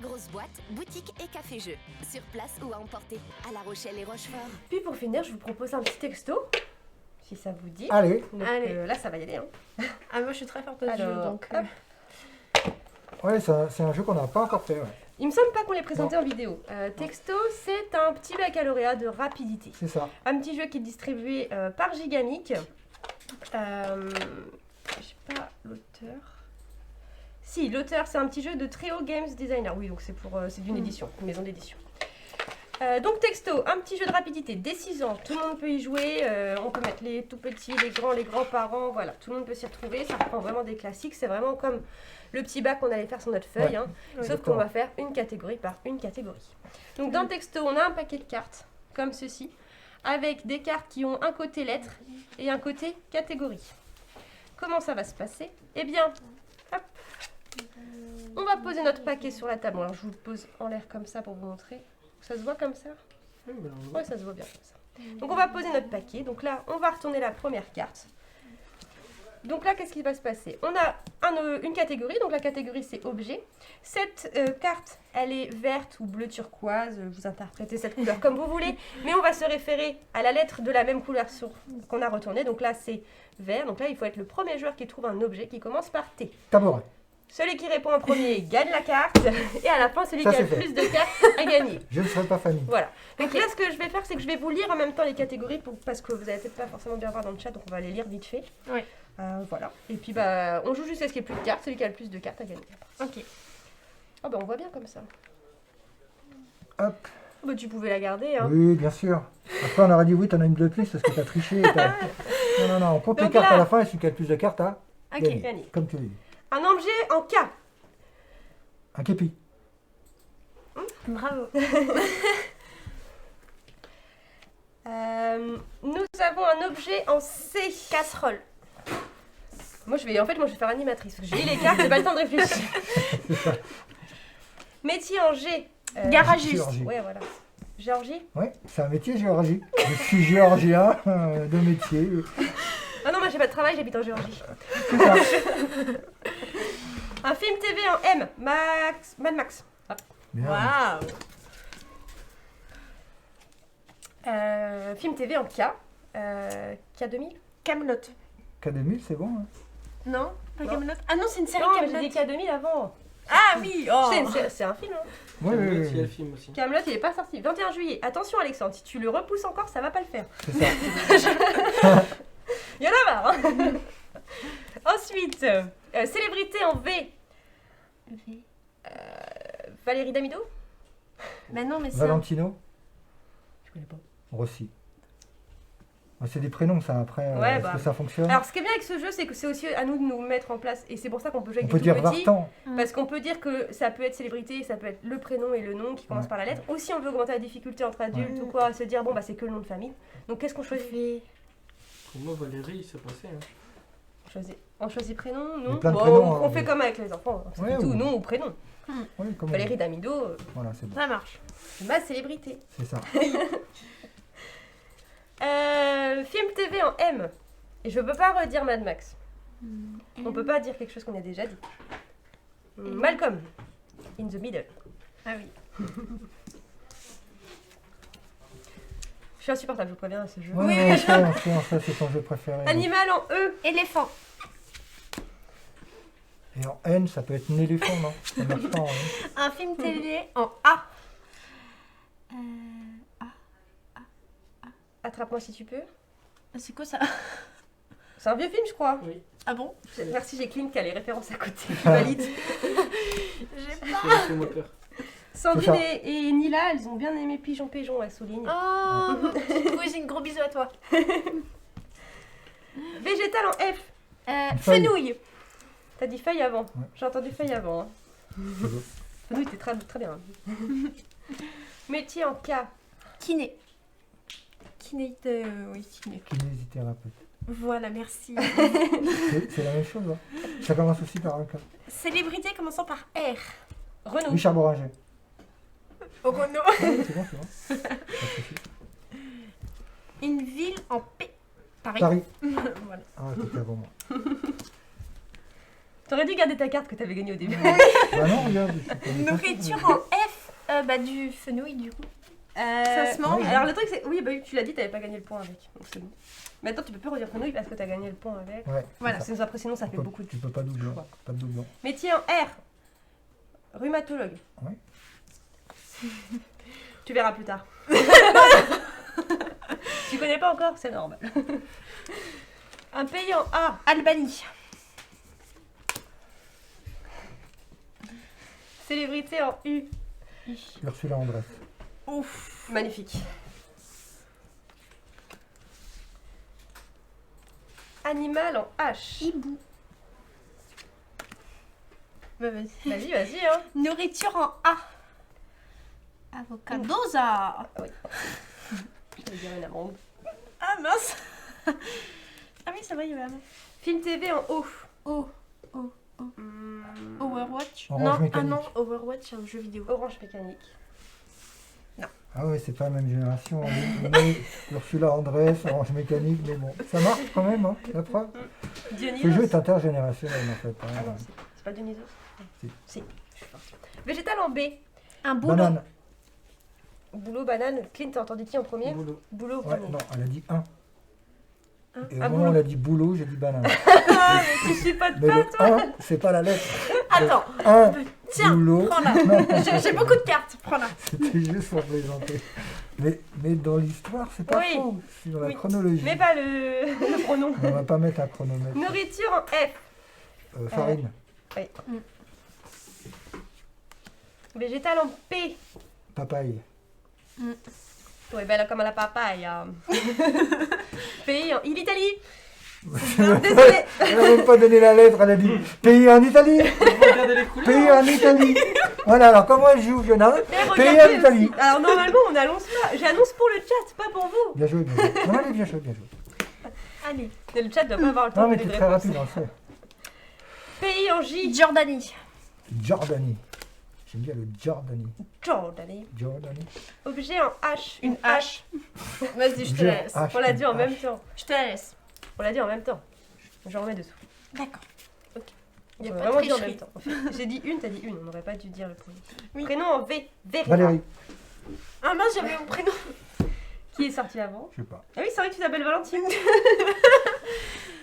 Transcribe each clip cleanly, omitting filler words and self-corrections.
La grosse boîte, boutique et café-jeu. Sur place ou à emporter, à La Rochelle et Rochefort. Puis pour finir, je vous propose un petit texto, si ça vous dit. Allez. Donc, Allez. là, ça va y aller. Hein. Ah, moi je suis très forte au jeu, Alors, donc. hop. Ouais, c'est un jeu qu'on n'a pas encore fait. Ouais. Il me semble pas qu'on l'ait présenté en vidéo. Texto, c'est un petit baccalauréat de rapidité. C'est ça. Un petit jeu qui est distribué par Gigamic. Je sais pas l'auteur. Si, l'auteur, c'est un petit jeu de Trio Games Designer. Oui, donc c'est d'une édition, une maison d'édition. Donc Texto, un petit jeu de rapidité dès 6 ans. Tout le monde peut y jouer. On peut mettre les tout petits, les grands-parents. Voilà, tout le monde peut s'y retrouver. Ça reprend vraiment des classiques. C'est vraiment comme le petit bac qu'on allait faire sur notre feuille. Ouais. Hein. Sauf Exactement. qu'on va faire une catégorie par une catégorie. Donc dans Texto, on a un paquet de cartes, comme ceci, avec des cartes qui ont un côté lettre et un côté catégorie. Comment ça va se passer? Eh bien, hop, on va poser notre paquet sur la table. Alors je vous le pose en l'air comme ça pour vous montrer. Ça se voit comme ça? Ouais, ça se voit bien comme ça. Donc on va poser notre paquet. Donc là, on va retourner la première carte. Donc là, qu'est-ce qui va se passer? On a une catégorie. Donc la catégorie, c'est objet. Cette carte, elle est verte ou bleu turquoise. Vous interprétez cette couleur comme vous voulez. Mais on va se référer à la lettre de la même couleur qu'on a retournée. Donc là, c'est vert. Donc là, il faut être le premier joueur qui trouve un objet qui commence par T. Tabouret. Celui qui répond en premier gagne la carte. Et à la fin, celui Ça, qui a le c'est fait. plus de cartes a gagné. Je ne serai pas Fanny. Voilà. Donc là, ce que je vais faire, c'est que je vais vous lire en même temps les catégories parce que vous n'allez peut-être pas forcément bien voir dans le chat, donc on va les lire vite fait. Oui. Voilà. Et puis, bah, on joue jusqu'à ce qu'il n'y ait plus de cartes. Celui qui a le plus de cartes a gagné. Ok. Oh, bah, on voit bien comme ça. Hop. Oh, bah, tu pouvais la garder, hein. Oui, bien sûr. Après, on aurait dit oui, t'en as une de plus parce que t'as triché. Non, on compte les Donc cartes là- à la fin et celui qui a le plus de cartes a Ok. gagné. Gagné. Comme tu l'as dit. Un objet en K. Un képi. Bravo. Nous avons un objet en C. Casserole. Moi, je vais faire animatrice. J'ai lu les cartes, j'ai pas le temps de réfléchir. Métier en G. Garagiste. Géorgie. Ouais, voilà. Géorgie. Oui, c'est un métier géorgie. Je suis géorgien de métier. Ah non, moi j'ai pas de travail, j'habite en Géorgie. C'est ça. Un film TV en M. Mad Max. Bien. Waouh. Film TV en K. K2000. Camelot. K2000, c'est bon. Hein. Non, pas Non. Camelot. Ah non, c'est une série Non, mais j'ai Camelot. dit K2000 avant. Ah oui. Oh. C'est un film. Hein. Oui, oui, Il y a le oui. film aussi. Camelot, il est pas sorti. 21 juillet. Attention, Alexandre, si tu le repousses encore, ça va pas le faire. C'est ça. Il y en a marre. Hein. Ensuite, célébrité en V. Valérie Damido. Mais non, mais c'est. Valentino, Je connais pas. Rossi. Ah, c'est des prénoms, ça. Après, Ouais, est-ce bah. que ça fonctionne? Alors, ce qui est bien avec ce jeu, c'est que c'est aussi à nous de nous mettre en place. Et c'est pour ça qu'on peut jouer On avec peut des dire tout petits. Vartan. Parce qu'on peut dire que ça peut être célébrité, ça peut être le prénom et le nom qui commencent Ouais. par la lettre. Aussi, on veut augmenter la difficulté entre adultes ou quoi, se dire bon, bah c'est que le nom de famille. Donc, qu'est-ce qu'on choisit? Pour moi, Valérie, c'est passé. Hein. On choisit prénom, Il y a nom. plein de Bon, prénoms, on hein, fait mais- comme avec les enfants. C'est Ouais, tout, ou- nom ou prénom. Oui, comme on Valérie dit. Damido, Voilà, c'est bon. Ça marche. ma célébrité. C'est ça. Film TV en M. Et je peux pas redire Mad Max. On peut pas dire quelque chose qu'on a déjà dit. Malcolm. In the middle. Ah oui. Je suis insupportable, je vous préviens à ce jeu. Ouais, Oui, on sait, c'est ton jeu préféré. Animal en E. Éléphant. Et en N, ça peut être un éléphant, non? Ça marche pas en N. Un film télé en A. Attrape-moi si tu peux. C'est quoi ça? C'est un vieux film, je crois. Oui. Ah bon? Merci, j'ai Clint qui a les références à côté. Qui valide. J'ai pas. Fais-moi peur. Sandrine C'est ça. et Nila, elles ont bien aimé Pigeon, elle souligne. Oh, petite cousine, gros bisous à toi. Végétal en F. Feuille. Fenouil. T'as dit feuille avant. Ouais. J'ai entendu feuille avant. Hein. C'est beau. Fenouil, t'es très, très bien. Métier en K. Kiné. Kiné, oui, kiné. Kinésithérapeute. Voilà, merci. C'est la même chose, hein. Ça commence aussi par un cas. Célébrité commençant par R. Renaud. Richard Boranger. Au Renault. Ouais, c'est bon, c'est bon. Pas de souci. Une ville en P. Paris. Paris. Voilà. Ah, t'étais avant moi. T'aurais dû garder ta carte que t'avais gagnée au début. Bah non, regarde. je connais pas. Nourriture en F. Bah du fenouil du coup. Ça se mange. Oui. Alors le truc c'est, oui bah oui, tu l'as dit, t'avais pas gagné le point avec, donc c'est bon. Maintenant tu peux plus redire fenouil parce que t'as gagné le point avec. Ouais, Voilà. c'est ça. Sinon après sinon ça fait beaucoup de Tu peux pas doubler. choix. Pas de doublon. Métier en R. Rhumatologue. Ouais. Tu verras plus tard. Tu connais pas encore, c'est normal. Un pays en A. Albanie. Célébrité en U. Ursula Andress. Ouf. Magnifique. Animal en H. Hibou. Bah vas-y. Vas-y, vas-y, hein. Nourriture en A. Avocadosa. J'allais dire une amande. Ah mince. Ah oui, c'est vrai, il y avait un. Film TV en O. Oh. Hmm, Overwatch. Orange non, Mécanique. non, Overwatch, c'est un jeu vidéo. Orange Mécanique. Ah ouais, c'est pas la même génération. Mais Ursula Andress, Orange Mécanique, mais bon. Ça marche quand même, hein, la preuve. Dionysos. Ce jeu est intergénérationnel en fait. Ah hein. non, c'est pas Dionysos. Si. Si, je suis forte. Végétal en B. Un boulot. Banane. Boulot, banane. Clint, t'as entendu qui en premier? Boulot. Boulot, Ouais, premier. non, elle a dit un. Et au Ah, moment où boulot. elle a dit boulot, j'ai dit banane. Tu suis pas de Mais le 1, c'est pas la lettre. Attends. Un Tiens, boulot. prends-la. Non, J'ai beaucoup de cartes, prends-la. c'était juste pour plaisanter. Mais dans l'histoire, c'est pas Oui. faux. C'est dans la Oui. chronologie. Mais pas le pronom. On va pas mettre un chronomètre. Nourriture en F. Farine. Végétal en P. Papaye. Tu es belle comme la papaye. Pays en l'Italie. Elle Désolée. n'a même pas donné la lettre, elle a dit pays en Italie. Faut regarder les couleurs. Pays en Italie. Voilà, alors comment elle joue, Fiona? Mais Pays regardez en Italie. aussi. Alors normalement on annonce pas. J'annonce pour le chat, pas pour vous. Bien joué, bien joué. Non, elle est bien joué, bien joué. Allez. Mais le chat doit pas avoir le temps Non, de mais donner t'es de très réponse. rapide, en fait. Pays en J. Jordanie. Jordanie. J'aime bien le Jordanie. Jordanie. Jordanie. Objet en H. Une hache. Vas-y, je te Objet en la laisse. H, On l'a dit en une même hache. temps. Je te la laisse. On l'a dit en même temps. Je remets dessous. D'accord. On Y a peut pas de vraiment dit en tricherie. même temps. En fait, j'ai dit une, t'as dit une. On n'aurait pas dû dire le premier. Oui. Prénom en V. Verena. Valérie. Ah mince, j'avais mon prénom. Qui est sorti avant? Je sais pas. Ah oui, c'est vrai que tu t'appelles Valentine.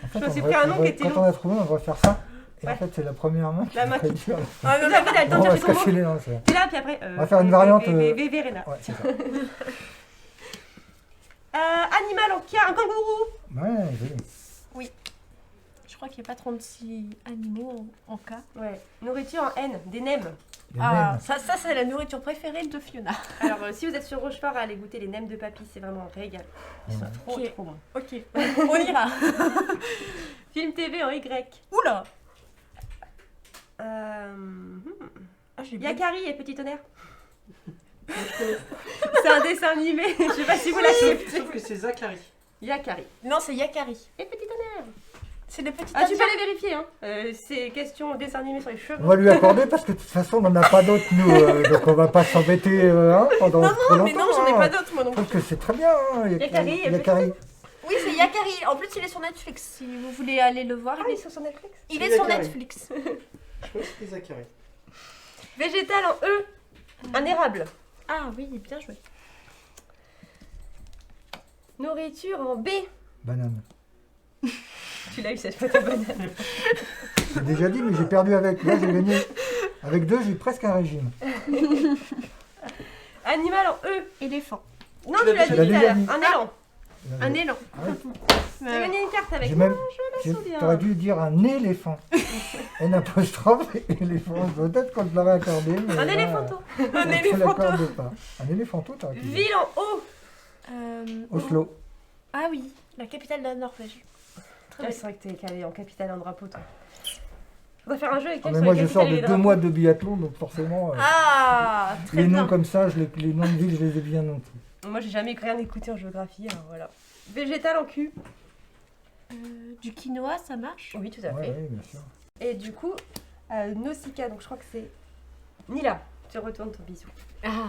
En fait, Je me suis on pris va- un nom on va- qui était Quand long. on a trouvé, on va faire ça. Et Ouais. en fait, c'est la première main qui La main va qui- dire. Ah non, mais après, t'as le temps On de va chercher se ton cacher mot. les lancers. T'es là, puis après. On va faire une variante, Verena. Ouais, c'est ça. Animal en K, un kangourou. Ouais, joli. Je crois qu'il n'y a pas 36 animaux en cas. Ouais. Nourriture en N, des nems. Les Ah, nems. ça c'est la nourriture préférée de Fiona. Alors, si vous êtes sur Rochefort, allez goûter les nems de papy, c'est vraiment un régal. Ils sont trop, Ok. trop bons. Ok, on ira. Film TV en Y. Oula. Ah, j'ai bien. Yakari et Petit Tonnerre. C'est un dessin animé, je sais pas si vous l'avez. Sauf que c'est Zachary. Yakari. Non, c'est Yakari. Et Petit Tonnerre. C'est le petit Ah, tu peux Indien. aller vérifier, hein. C'est question dessin animé sur les cheveux. On va lui accorder parce que de toute façon, on n'en a pas d'autres, nous. Donc on va pas s'embêter hein, pendant trop longtemps. Mais non, j'en ai hein. pas d'autres moi non Je plus. trouve que c'est très bien. Hein, Yakari et Yakari. Oui, c'est Yakari. En plus, il est sur Netflix. Si vous voulez aller le voir, Ah, il est sur Netflix. il C'est est sur Yakari. Netflix. Je crois que c'était Zachary. Végétal en E. Un érable. Ah oui, bien joué. Nourriture en B. Banane. Tu l'as eu cette fois ta banane. J'ai déjà dit, mais j'ai perdu avec. Là, j'ai gagné. Avec 2, j'ai presque un régime. Animal en E. Éléphant. Non, Tu tu l'as l'as dit déjà tout à dit. l'heure. Un élan. Un élan. Ah oui. T'as gagné une carte avec. J'ai même. me souviens. T'aurais dû dire un éléphant. N apostrophe éléphant. Peut-être qu'on te l'aurait accordé. Mais Un là, éléphanto. Un on te éléphanto. l'accorde pas. Un éléphanto, t'aurais pu dire. Ville en O. Oslo. Ah oui, la capitale de la Norvège. Très Ah, bien. c'est vrai que t'es calé en capitale en drapeau, toi. Faudrait faire un jeu avec Ah, elle mais sur moi, les je sors capitales et de les 2 drapeaux. mois de biathlon, donc forcément, Ah, très les bien. noms comme ça, les noms de villes, je les ai bien notés. Moi, j'ai jamais rien écouté en géographie, alors voilà. Végétal en Q. Du quinoa, ça marche? Oui, tout à Ouais, fait. ouais, bien sûr. Et du coup, Nausicaa, donc je crois que c'est Nila. Tu retournes ton bisou. Ah.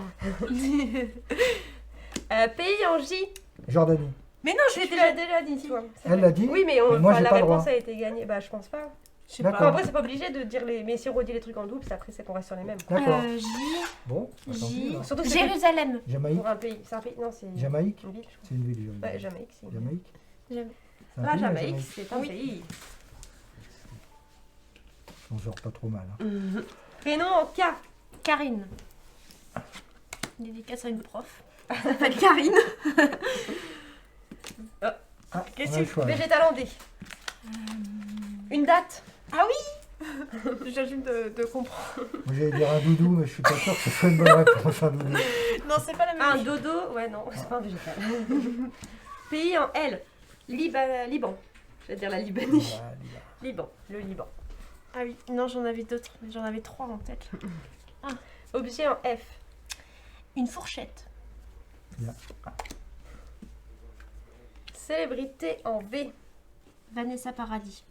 Pays en J. Jordanie. Mais non, je Tu l'ai l'as déjà dit, toi. C'est Elle vrai. l'a dit. Oui, mais mais moi, j'ai la pas le réponse droit. a été gagnée. Bah, je pense pas. Je sais pas. D'accord. Après, c'est pas obligé de dire les. Mais si on redit les trucs en double, après, c'est qu'on reste sur les mêmes. D'accord. J. Bon, bah, tant pis, alors. Surtout que c'est Jérusalem. Jamaïque. pour un pays. C'est un pays. Non, c'est Jamaïque. une ville. je C'est une ville. crois. Ouais, Jamaïque, c'est une ville. Jamaïque. Jamais. C'est un La pays, la Jamaïque, c'est un Oui. pays. On sort pas trop mal. Hein. Prénom en K. Karine. Dédicace à une prof. Elle s'appelle Karine. Ah, Qu'est-ce on a le que choix. là. végétal en D. Une date. J'ajoute de comprendre. Moi j'allais dire un doudou, mais je suis pas sûr que ce soit une bonne réponse, un doudou. Non, c'est pas la même Un chose. dodo. Ouais, non, c'est pas un végétal. Pays en L. Liban. Je vais dire la Libanie. Voilà, dis-là. Liban. Le Liban. Ah oui, non, j'en avais d'autres. Mais j'en avais 3 en tête. Objet en F. Une fourchette. Célébrité en V. Vanessa Paradis.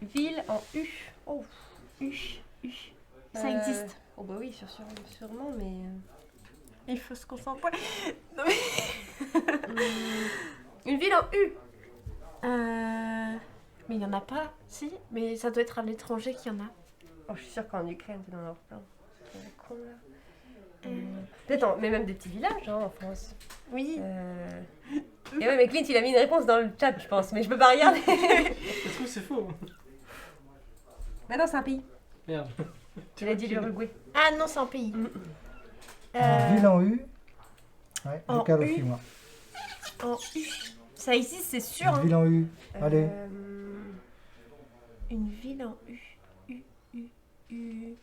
Ville en U. Oh, U. Ça Euh, existe. Oh bah oui, sûrement, mais... Il faut se concentrer. Une ville en U. Mais il y en a pas, si. Mais ça doit être à l'étranger qu'il y en a. Oh, je suis sûre qu'en Ukraine, c'est dans leur plein. C'est con, là. Peut-être, mais même des petits villages, hein, en France. Oui. Et ouais, mais Clint, il a mis une réponse dans le chat, je pense, mais je peux pas regarder. Est-ce que c'est faux? Mais non, c'est un pays. Merde. Tu l'as dit l'Uruguay. Ah non, c'est un pays. Ville en U. Ouais, en local U. aussi, moi. En U. Ça existe, c'est sûr. Une Hein. ville en U. Allez. Une ville en U. U.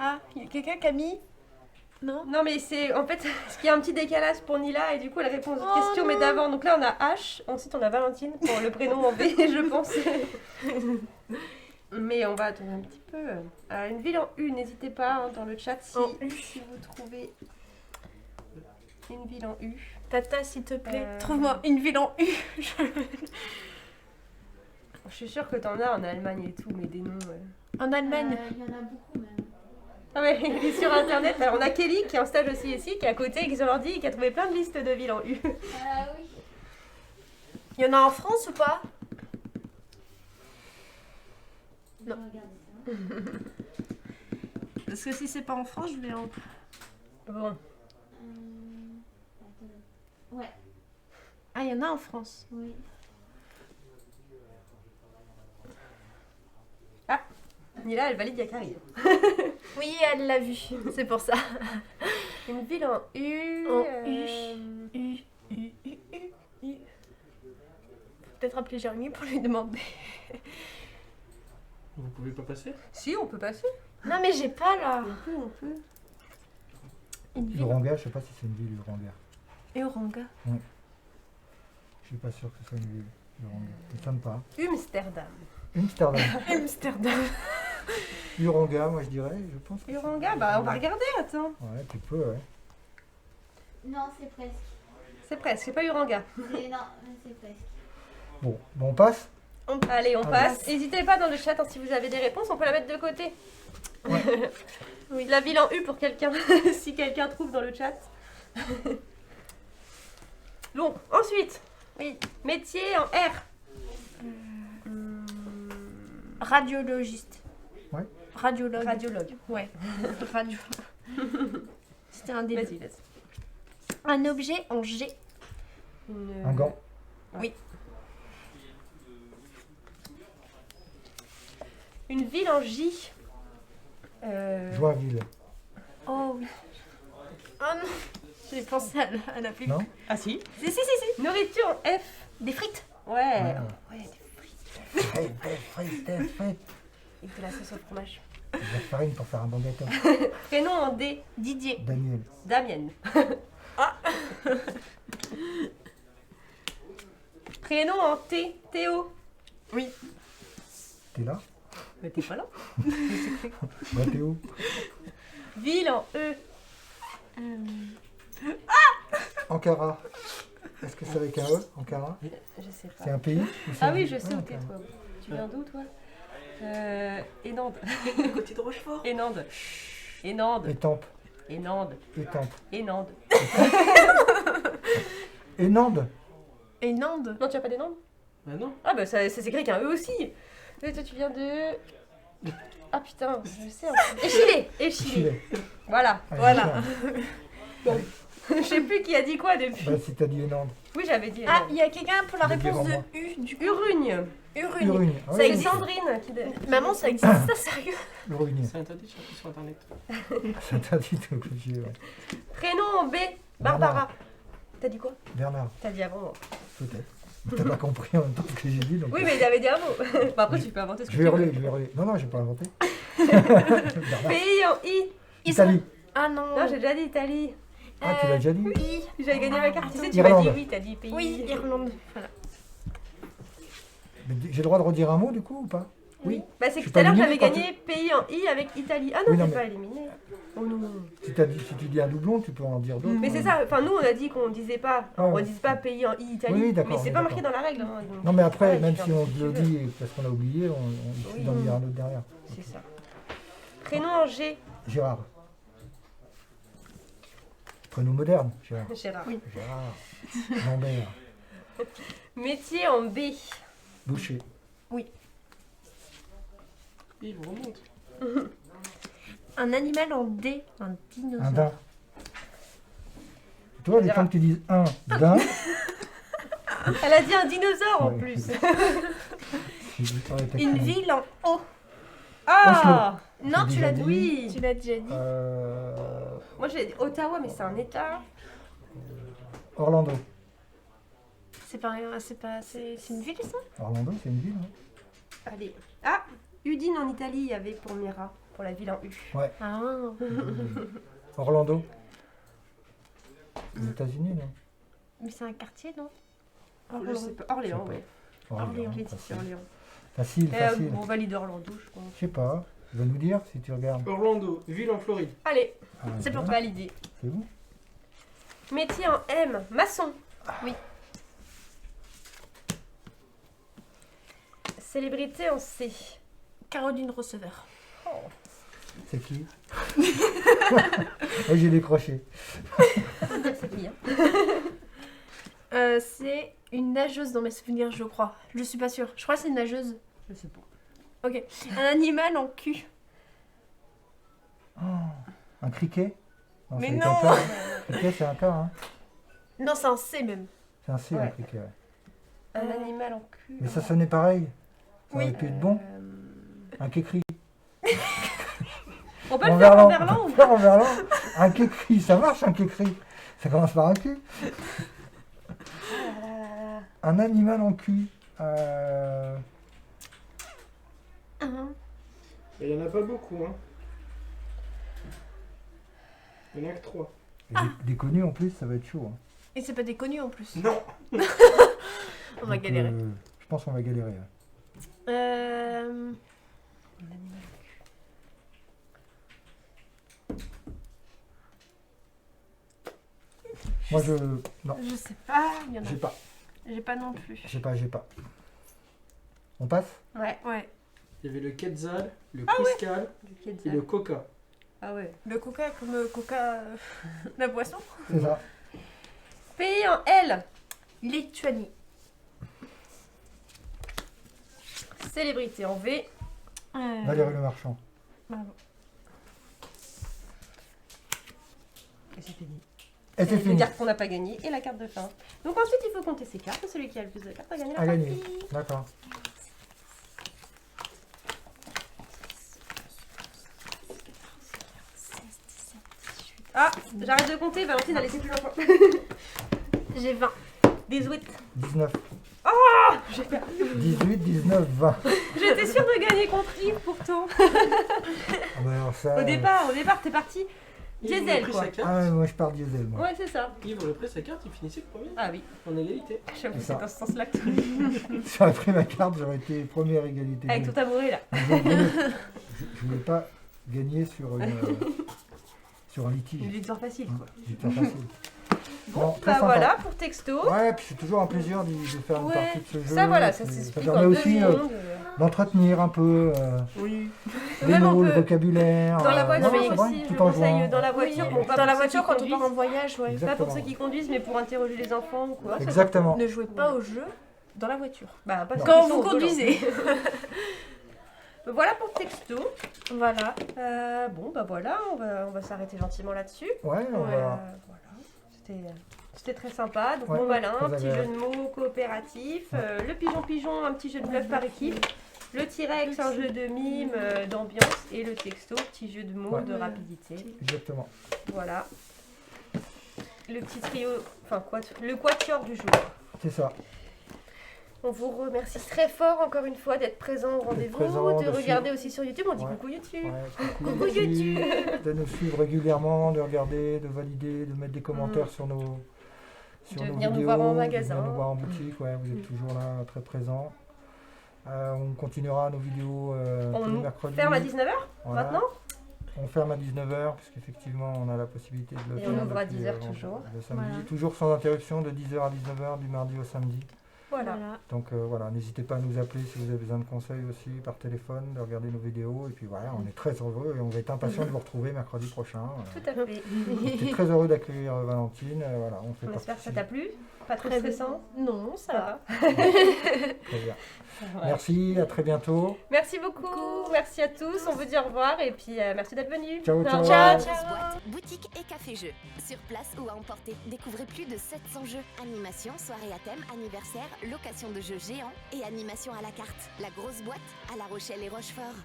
Ah, il y a quelqu'un qui a mis. Non. Non, mais c'est en fait, parce qu'il y a un petit décalage pour Nila, et du coup, elle répond aux Oh questions, mais non. d'avant. Donc là, on a H, ensuite, on a Valentine pour le prénom en V, je pense. Mais on va attendre un petit peu. Une ville en U, n'hésitez pas hein, dans le chat si vous trouvez une ville en U. Tata, s'il te plaît, Euh. trouve-moi une ville en U. Je suis sûre que t'en as en Allemagne et tout, mais des noms. En Allemagne. Il y en a beaucoup même. Ah ouais, il est sur internet. Alors, on a Kelly qui est en stage aussi ici, qui est à côté, qui est sur l'ordi et qui a trouvé plein de listes de villes en U. Ah oui. Il y en a en France ou pas? Non. Parce que si c'est pas en France, je vais en. Bon, Ouais, Ah, il y en a en France. oui. Nila, elle valide Yakari. Oui, elle l'a vu. C'est pour ça. Une ville en U. En U. Peut-être appeler Jérémy pour lui demander. Vous pouvez pas passer? Si, on peut passer. Non, mais j'ai pas là. On peut. Une ville. Uranga, je sais pas si c'est une ville, Uranga. Et Oranga. Je suis pas sûr que ce soit une ville, Uranga. Ça me semble pas. Amsterdam. Amsterdam. Amsterdam. Uranga, moi je dirais, je pense. que Uranga, bah on va regarder, attends. Ouais, tu peux, ouais. Non, c'est presque. C'est presque, c'est pas Uranga. Non, mais c'est presque. Bon, on passe. Allez, on Allez. passe. N'hésitez pas dans le chat hein, si vous avez des réponses, on peut la mettre de côté. Oui, la ville en U pour quelqu'un, si quelqu'un trouve dans le chat. Bon, ensuite, oui, métier en R. Radiologiste. Ouais. Radiologue. Radiologue. Ouais. Radio. C'était un début. Vas-y, vas-y. Un objet en G. Un gant. Oui. Une ville en J. Joinville. Oh oui. Oh non. J'ai pensé à la plus. Non? Ah si. Si. Nourriture en F. Des frites. Ouais. Ouais. Ouais, Frites. et de la sauce au fromage. De la farine pour faire un bon gâteau. Prénom en D. Didier. Daniel. Damienne. Prénom en T. Théo. Oui. T'es là? Mais t'es pas là. Bah, Théo. Ville en E. Ankara. Est-ce que c'est avec un E, Ankara? Je sais pas. C'est un pays? ou c'est Ah un- oui, je sais où Ouais, t'es Ankara. toi. Tu viens d'où toi Énande. Côté de Rochefort. Énande. Énande. Étampes. Énande. Étampes. Énande. Et Nande. Et Nande. Non, tu as pas des noms? Bah non. Ah bah ça s'écrit avec un E aussi. Et toi tu viens de... Ah putain, je sais. Échillé. Chile. Voilà. Ah, Voilà. d'accord. Je sais plus qui a dit quoi depuis. Bah, si t'as dit Nande. Oui, j'avais dit. Ah, il y a quelqu'un pour la Je vais dire réponse en moi. de U du coup. Urugne. Urugne. Urugne. Ah Ça oui, existe. Sandrine qui... Maman, ça existe ça, sérieux? Urugne. C'est interdit de chercher sur internet. C'est interdit de obligé, ouais. Prénom en B. Barbara. T'as dit quoi? Bernard, T'as dit avant. peut-être. Mais t'as pas compris en même temps ce que j'ai dit. Donc Oui, mais il avait dit un mot. Bah, après, tu peux inventer ce que Je tu vais veux. hurler, je vais hurler. Non, non, j'ai pas inventé. Bernard. Pays en I. Italie. Ah non. Non, j'ai déjà dit Italie. Ah, tu l'as déjà dit? Oui. J'avais gagné ma carte. Tu sais, tu m'as Irlande. dit oui, t'as dit pays. Oui, Irlande. Voilà. Mais j'ai le droit de redire un mot du coup ou pas? Oui. Bah, c'est Je que suis tout à pas l'heure, j'avais éliminé quand gagné pays en I avec Italie. Ah non, Oui, non, t'es mais- pas éliminé. Oh non. Si tu dis un doublon, tu peux en dire d'autres. Mais c'est ça, enfin nous on a dit qu'on disait pas, Ah, on ouais. disait pas pays en I Italie, Oui, d'accord, mais c'est oui, pas marqué dans d'accord. la règle. Hein, donc. Non, mais après, Ouais, même tu si fais on un peu le ce que tu dit parce qu'on a oublié, on Oui. d'en dire un autre derrière. C'est ça. Prénom en G, Gérard. Prénom moderne, Gérard. Gérard. Gérard. Lambert. Métier en B, Boucher. Yves, remonte. Un animal en D. Un dinosaure. Un daim. Toi, les Gérard. temps que tu dises un daim, elle a dit un dinosaure en Ouais. plus. j'ai dit ça avec ta Une chronique. ville en O. Ah Non, J'ai tu l'as déjà dit. dit. Tu l'as déjà dit. moi j'ai dit Ottawa, mais c'est un état. Orlando. C'est pas rien, c'est une ville ça? Orlando, c'est une ville. Hein. Allez. Ah, Udine en Italie, il y avait pour Mira, pour la ville en U. Ah. Orlando. Les États-Unis, non? Mais c'est un quartier, non? Je sais pas. Orléans, Je sais oui. Orléans, Laetitia, facile. Orléans. Facile, facile. On valide Orlando, je pense. Je sais pas. Tu vas nous dire si tu regardes. Orlando, ville en Floride. Allez, Ah, c'est pour voilà. valider. C'est bon. Métier en M, maçon. Oui. Célébrité en C. Caroline Receveur. C'est qui? Ouais, j'ai décroché. C'est qui, hein? C'est une nageuse dans mes souvenirs, je crois. Je suis pas sûre. Je crois que c'est une nageuse. Je sais pas. Ok. Un animal en cul. Oh, un criquet? Mais c'est avec non. un cas. Criquet, c'est un cas, hein. Non, c'est un C même. C'est un C, un Ouais. criquet, ouais. Un animal en cul. Mais ça sonnait pareil. Ça Oui. aurait pu être bon. Un kékri. On peut le faire en On verlan peut ou le faire en verlan. Un kékri, ça marche un kékri. Ça commence par un cul. Un animal en cul. Il y en a pas beaucoup, hein. Il y en a que 3. Des connus en plus, ça va être chaud. Hein. Et c'est pas des connus en plus. Non. On va Donc, galérer. je pense qu'on va galérer. Ouais. Moi, je. Non, Je sais pas. Il y en a. j'ai pas. J'ai pas non plus. J'ai pas. On passe? Ouais. Ouais. Il y avait le Quetzal, le Cuscal et le Coca. Ah ouais. Le coca comme coca. La boisson. C'est ça. Pays en L. Lituanie. Célébrité en V. Valérie Le Marchand. Bravo. Et c'est fini. Et c'est Ça veut fini. dire qu'on n'a pas gagné. Et la carte de fin. Donc ensuite, il faut compter ses cartes. Celui qui a le plus de cartes a gagné la À partie. gagner. D'accord. Ah, j'arrête de compter. Valentine a laissé plus longtemps. J'ai 20. 18. 19. J'ai perdu. 18, 19, 20. J'étais sûre de gagner contre Yves pourtant. Ah bah alors ça, Au départ, t'es parti Yves aurait diesel pris quoi. sa carte. Ah ouais, moi je pars diesel. Moi. Ouais, c'est ça. Yves aurait pris sa carte, il finissait premier. Ah oui, En égalité. j'avoue, C'est c'est ça. dans ce sens-là que Si j'aurais pris ma carte, j'aurais été première égalité. avec ton tabouret là. Je voulais pas gagner sur un litige. Une victoire facile quoi. Victoire facile. Bon, Non, très bah sympa. voilà pour texto. Ouais, puis c'est toujours un plaisir de faire une Ouais, partie de ce jeu. ça voilà, ça Ça s'explique permet en 2 aussi secondes. d'entretenir un peu Oui. les Même on mots, le peut- vocabulaire. Dans la voiture non, c'est vrai, aussi, je tout en conseille jouant. dans la voiture. Oui, Bon, pas dans la pour ceux voiture qui quand on part en conduisent, voyage, ouais. pas Exactement. pour ceux qui conduisent, mais pour interroger les enfants ou quoi. Exactement. Ne jouez pas au jeu dans la voiture. Bah, pas ceux Quand qui sont vous au volant. conduisez. Voilà pour le texto. Voilà. Bon, bah voilà, on va s'arrêter gentiment là-dessus. Ouais, on Ouais, va- voilà. C'était très sympa. Donc, Ouais, bon malin, un très petit jeu agréable. de mots coopératif. Le pigeon-pigeon, un petit jeu de bluff par équipe. Le T-Rex, un jeu de mime, d'ambiance. Et le texto, petit jeu de mots, Ouais. de rapidité. Exactement. Voilà. Le petit trio, enfin, le quatuor du jour. C'est ça. On vous remercie très fort encore une fois d'être présent au rendez-vous, présent, de de regarder aussi sur YouTube. On dit Ouais. coucou YouTube. Ouais, Coucou YouTube. de nous suivre régulièrement, de regarder, de valider, de mettre des commentaires sur nos De nos venir nous vidéos, voir en de magasin. venir nous voir en boutique. Ouais, vous êtes toujours là, très présents. On continuera nos vidéos tous les On mercredis. ferme à 19h Voilà. maintenant. On ferme à 19h, puisqu'effectivement, on a la possibilité de le Et faire. on ouvre à depuis, 10h on- toujours. Le samedi, Voilà. toujours sans interruption, de 10h à 19h, du mardi au samedi. Voilà. Donc voilà, n'hésitez pas à nous appeler si vous avez besoin de conseils aussi par téléphone, de regarder nos vidéos. Et puis voilà, on est très heureux et on va être impatient de vous retrouver mercredi prochain. Tout à fait. J'étais très heureux d'accueillir Valentine. Voilà, on fait On espère que ça partie- t'a plu. Pas trop Très stressant. Non, ça va. Très bien. Merci, à très bientôt. Merci beaucoup. Merci à tous. On vous dit au revoir et puis merci d'être venus. Ciao, ciao. Ciao. Grosse boîte, boutique et café-jeux. Sur place ou à emporter. Découvrez plus de 700 jeux. Animation, soirée à thème, anniversaire, location de jeux géants et animation à la carte. La grosse boîte à La Rochelle et Rochefort.